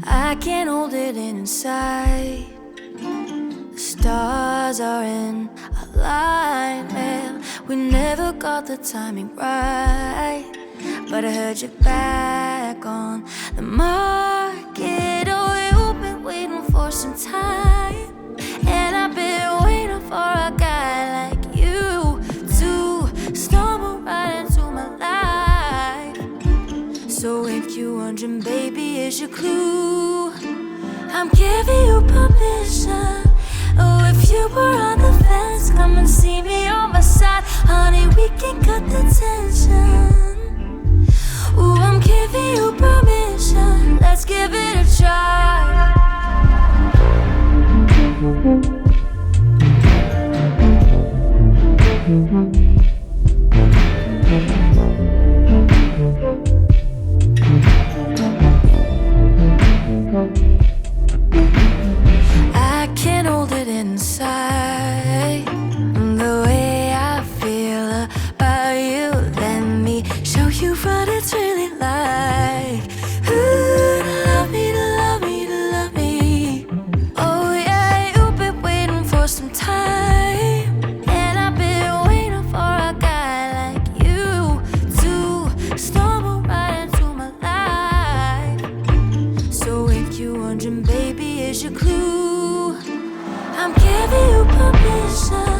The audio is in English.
I can't hold it inside. The stars are in alignment. We never got the timing right, but I heard you're back on the market. Oh, you've been waiting for some time, and I've been waiting for a guy like you to stumble right into my life. So if you're wondering, baby, is your clue, I'm giving you permission. Oh, if you were on the fence, come and see me on my side. Honey, we can cut the tension. Ooh, I'm giving you permission. Let's give it a try. I can't hold it inside. The way I feel about you, let me show you what it's really like. Ooh, to love me, to love me, to love me. Oh yeah, you've been waiting for some time, and I've been waiting for a guy like you to stumble right into my life. So if you're wondering, baby, is your clue, I'm giving you permission.